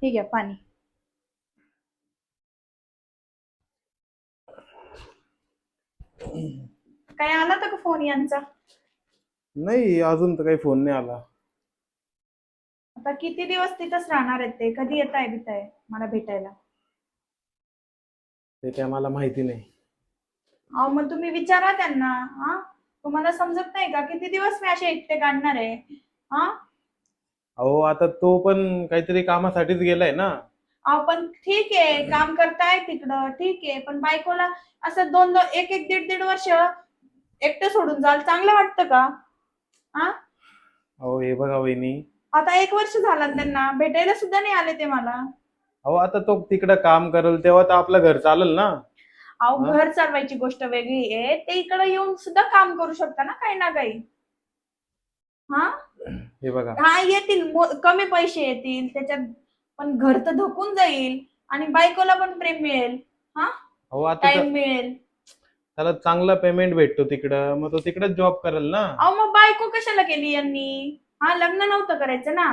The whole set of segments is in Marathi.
ठीक आहे पाणी. काय आला होता का फोन यांचा? नाही, अजून तर काही फोन नाही आला. आता किती दिवस तिथंच राहणार आहेत ते? कधी येत आहे बिताय मला भेटायला? ते काय मला माहिती नाही. अहो मग तुम्ही विचारा त्यांना. हा, तुम्हाला समजत नाही का किती दिवस मी असे एकटे काढणार आहे? हा. अहो, आता तो पण काहीतरी कामासाठीच गेलाय ना. अहो पण ठीक आहे, काम करताय तिकडं ठीक आहे, पण बायकोला असं दोन दोन एक एक दीड दीड वर्ष एकटं सोडून जाल चांगलं वाटतं का? हा. अहो, हे बघा वहिनी. आता एक वर्ष झालं ना त्यांना भेटायला सुद्धा नाही आले ते मला. अहो, आता तो तिकडं काम करेल तेव्हा तर आपलं घर चालेल ना. अहो हा? घर चालवायची गोष्ट वेगळी आहे, ते इकडे येऊन सुद्धा काम करू शकता ना काही ना काही. हा. हे बघा. हा येतील, कमी पैसे येतील त्याच्यात, पण घर तर धकून जाईल आणि बायकोला पण प्रेम मिळेल. हा. अहो, आता टाइम मिळेल. त्याला चांगला पेमेंट भेटतो तिकडं, मग तो तिकडच जॉब करेल ना. अहो मग बायको कशाला केली यांनी? हा, लग्न नव्हतं करायचं ना?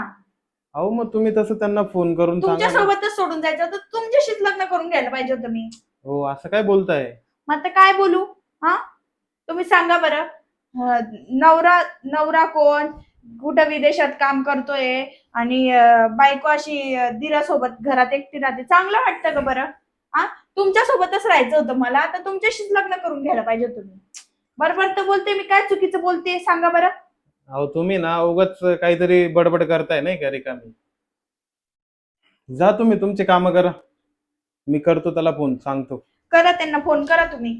अहो, मग तुम्ही तसं त्यांना फोन करून तुमच्या सांगा ना. सोबतच सोडून जायचं होतं, तुमच्याशीच लग्न करून घ्यायला पाहिजे होतं मी. हो, असं काय बोलताय? मग आता काय बोलू? हा. तुम्ही सांगा बरं. नवरा नवरा कोण, कुठं विदेशात काम करतोय आणि बायको अशी दिरासोबत घरात एकटी राहते, चांगलं वाटतं का बरं? हा. तुमच्या सोबतच राहायचं होतं मला, आता तुमच्याशीच लग्न करून घ्यायला पाहिजे होतं मी. बरोबर तर बोलते मी, काय चुकीचं बोलते सांगा बरं. अहो, तुम्ही ना उगाच काहीतरी बडबड करताय नाही का रिकामी. जा तुम्ही तुमचे काम करा. मी करतो त्याला फोन, सांगतो. करा त्यांना फोन करा तुम्ही.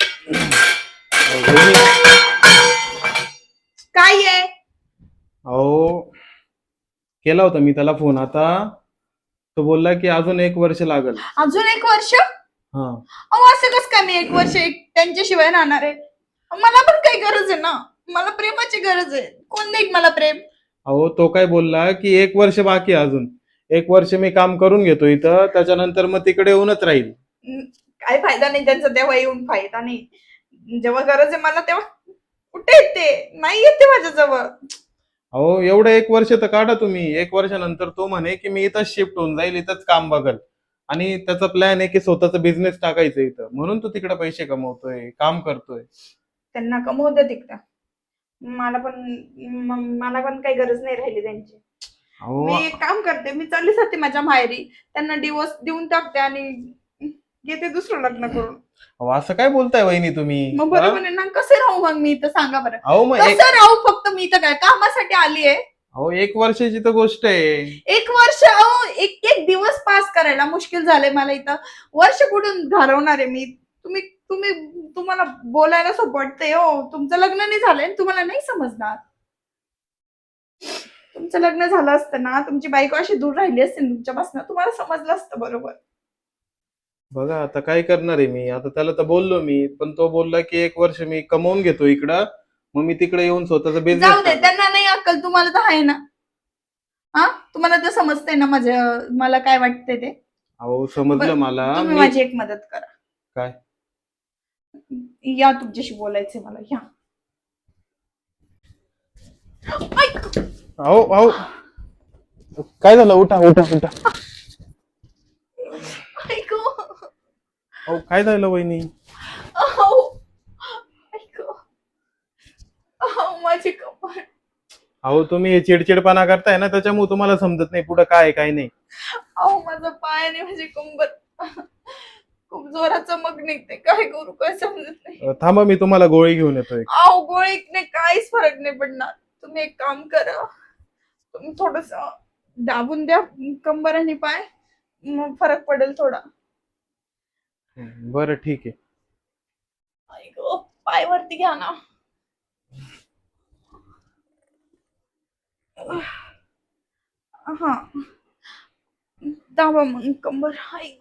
अहो, वहिनी. काय आहे? अहो, केला होता मी त्याला फोन आता. तो बोलला की अजून 1 वर्ष लागेल. अजून एक वर्ष? हा. अहो असं कस काय मी एक वर्ष त्यांच्याशिवाय राहणार आहे? मला पण काही गरज आहे ना, मला प्रेमाची गरज आहे. कोण देईल मला प्रेम? अहो, तो काय बोलला की 1 वर्ष बाकी आहे अजून. 1 वर्ष मी काम करून घेतो इथं, त्याच्यानंतर मग तिकडे येऊनच राहील. काय फायदा नाही त्यांचा तेव्हा येऊन, फायदा नाही. जेव्हा गरज आहे मला तेव्हा कुठे येते? नाही येते माझ्याजवळ. अहो, एवढं 1 वर्ष तर काढा तुम्ही. 1 वर्षानंतर तो म्हणे की मी इथंच शिफ्ट होऊन जाईल, इथंच काम बघल. आणि त्याचा प्लॅन आहे की स्वतःचा बिझनेस टाकायचा इथं, म्हणून तो तिकडे पैसे कमवतोय, काम करतोय. त्यांना कमवू दे तिकडं. मला पण मला पण काही गरज नाही राहिली त्यांची. अहो. मी एक काम करते, मी चालली जाते माझ्या माहेरी, त्यांना डिवोर्स देऊन टाकते आणि घेते दुसरं लग्न करून. अहो, असं काय बोलताय वहिनी तुम्ही? मग हा? बरोबर आहे ना, कसं राहू मग मी इथं सांगा बरं? अहो, मग कसं राहू? फक्त मी इथं काय कामासाठी आली आहे? अहो, 1 वर्षाची तर गोष्ट आहे. एक वर्ष? अहो एक एक दिवस पास करायला मुश्किल झालंय मला इथं. वर्ष कुठून घालवणार आहे मी? तुम्ही तुम्ही तुम्हाला बोलायला सोपं वाटतंय हो. तुमचं लग्न नाही झालंय आणि तुम्हाला नाही समजणार. तुमचं लग्न झालं असतं ना, तुमची बायको अशी दूर राहिली असते ना तुमच्यापासून, तुम्हाला समजलं असतं बरोबर. बघा आता काय करणार आहे मी. आता त्याला तर बोललो मी, पण तो बोलला की 1 वर्ष मी कमवून घेतो इकडं, मग मी तिकडे येऊन स्वतःचा बिझनेस जाऊ दे, त्यांना नाही अक्कल, तुम्हाला तर आहे ना. हा, तुम्हाला तर समजतंय ना मला काय वाटतंय ते. अहो, समजलं मला. तुम्ही मी माझी एक मदत करा. काय? या, तुमच्याशी बोलायचंय मला, या. ऐक. अहो अहो, काय झालं? उठा उठा उठा. ऐक. अहो, काय झालं वहिनी? अहो, ऐक. अहो, माझी कपाळ. अहो, तुम्ही हे चिडचिडपणा करताय ना, त्याच्यामुळे तुम्हाला समजत नाही पुढं काय आहे, काय नाही. अहो, माझा पाय आणि माझी कंबर खूप जोरात चमक निघते, काय करू काय समजत नाही. थांबा, मी तुम्हाला गोळी घेऊन येतोय. अहो, गोळीने काहीच फरक नाही पडणार. तुम्ही एक काम करा, तुम्ही थोडस दाबून द्या कंबर आणि पाय, मग फरक पडेल थोडा. बरं, ठीक आहे. ऐक, पाय वरती घ्या ना. हा, दाबा मग कंबर. ऐक.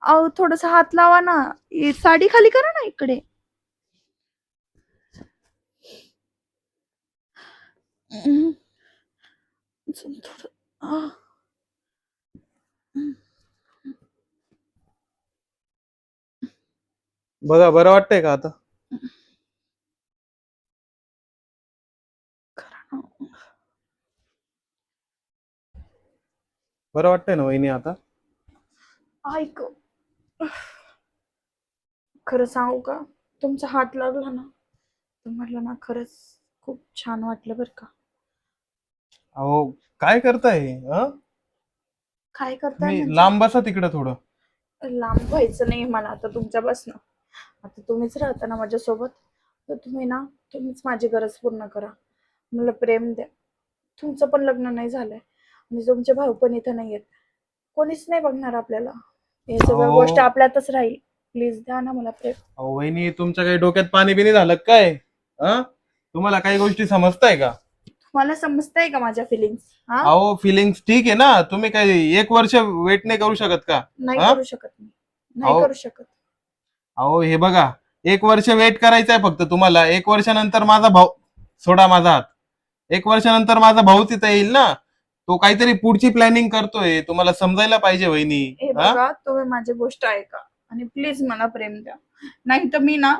अहो थोडस हात लावा ना. साडी खाली करा ना इकडे. हम्म. थोडं. आह. हम्म. बघा बरं वाटतंय का आता? करा ना. बरं वाटतंय ना वहिनी आता? ऐक, खरं सांगू का, तुमचा हात लागला ना तर म्हटलं ना, खरंच खूप छान वाटलं बरं का. अहो काय करताय? काय करताय तुम्ही म्हणजे? लांब बसा तिकडं थोडं. लांब व्हायचं नाही मला आता तुमच्यापासनं. आता तुम्हीच राहता ना माझ्यासोबत, तर तुम्हीच माझी गरज पूर्ण करा. मला प्रेम द्या. तुमचं पण लग्न नाही झालंय आणि तुमचे भाऊ पण इथं नाही आहेत. कोणीच नाही बघणार आपल्याला. हे सगळं अहो गोष्ट आपल्यातच राहील. प्लीज द्या ना मला प्रेम. अहो वहिनी, तुमच्या काही डोक्यात पाणी बिनी झालं का काय? तुम्हाला काही गोष्टी समजताय का? मला समजतंय का माझ्या फिलिंग्स? हा, अहो फिलिंग्स ठीक आहे ना, तुम्ही काही 1 वर्ष वेट नाही करू शकत का? नाही हा? करू शकत मी. नाही अहो करू शकत. अहो हे बघा, 1 वर्ष वेट करायचंय फक्त तुम्हाला. 1 वर्षानंतर माझा भाऊ, सोडा माझा हात. 1 वर्षानंतर माझा भाऊ तिथं येईल ना. तो काहीतरी पुढची प्लॅनिंग करतोय, तुम्हाला समजायला पाहिजे वहिनी. हे हा? बघा, तुम्ही माझी गोष्ट ऐका आणि प्लीज मला प्रेम द्या. नाही तर मी ना,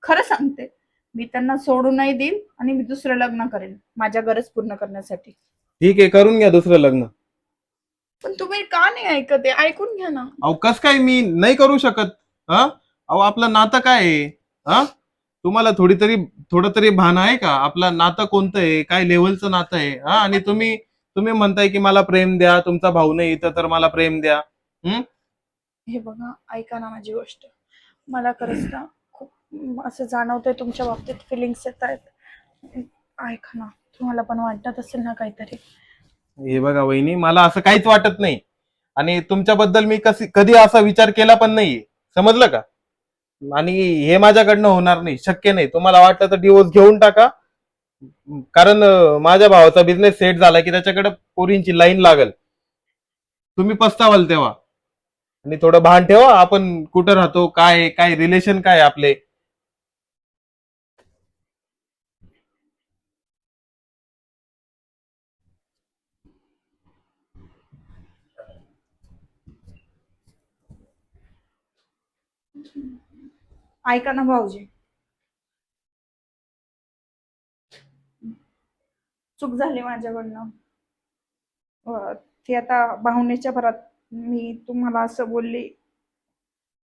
खरं सांगते, मी त्यांना सोडून नाही देईल आणि मी दुसरं लग्न करेन माझ्या गरज पूर्ण करण्यासाठी. ठीक आहे, करून घ्या दुसरं लग्न. पण तुम्ही का नाही ऐकत आहे? ऐकून घ्या ना. अहो कस काय मी नाही करू शकत? अहो आपलं नातं काय आहे? हा? तुम्हाला थोडं तरी भान आहे का आपलं नातं कोणतं आहे, काय लेवलचं नातं आहे? आणि तुम्ही तुम्ही म्हणताय की मला प्रेम द्या, तुमचा भाऊ नाही इथं तर मला प्रेम द्या. हम्म. हे बघा, ऐका ना माझी गोष्ट. मला खरंच ना खूप असं जाणवतंय तुमच्या बाबतीत फिलिंग्स येत आहेत. ऐका ना, तुम्हाला पण वाटत असेल ना काहीतरी. हे बघा वहिनी, मला असं काहीच वाटत नाही. आणि तुमच्याबद्दल मी कधी असा विचार केला पण नाहीये. समजलं का? आणि हे माझ्याकडनं होणार नाही, शक्य नाही. तुम्हाला वाटलं तर डिवोर्स घेऊन टाका. कारण माझ्या भावाचा बिझनेस सेट झाला की त्याच्याकडे पोरींची लाईन लागल. तुम्ही पस्तावाल तेव्हा. आणि थोडं भान ठेवा, आपण कुठं राहतो, काय रिलेशन काय आपले. ऐका ना भाऊजी, चूक झाली माझ्याकडनं. ती आता भावनेच्या भरात मी तुम्हाला असं बोलली.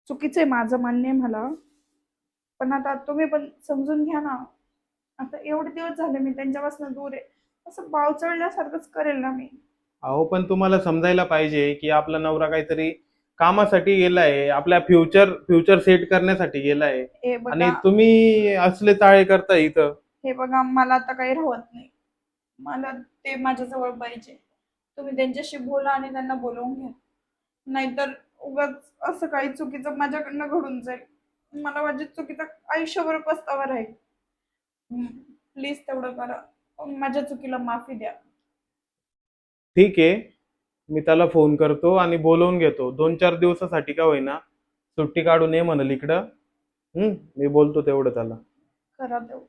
चुकीचं आहे, माझं मान्य आहे मला. पण आता तुम्ही पण समजून घ्या ना. आता एवढे दिवस झाले मी त्यांच्यापासून दूर आहे. असं भाव चढल्यासारखंच करेल ना मी. अहो पण तुम्हाला समजायला पाहिजे की आपला नवरा काहीतरी कामासाठी गेलाय, आपल्या फ्युचर सेट करण्यासाठी गेलाय. हे आणि बघा, तुम्ही असले चाळे करताय इथं. हे बघा, मला आता काही राहत नाही. मला ते माझ्याजवळ पाहिजे. तुम्ही त्यांच्याशी बोला आणि त्यांना बोलवून घ्या. नाहीतर उगाच असं काही चुकीचं माझ्याकडनं घडून जाईल. मला माझ्या चुकीचा आयुष्यभर पस्तावा राहील. प्लीज तेवढं करा. माझ्या चुकीला माफी द्या. ठीक आहे, मी त्याला फोन करतो आणि बोलवून घेतो. 2-4 दिवसासाठी का होईना सुट्टी काढून ये म्हणाल इकडं. मी बोलतो तेवढं त्याला. करा तेवढं.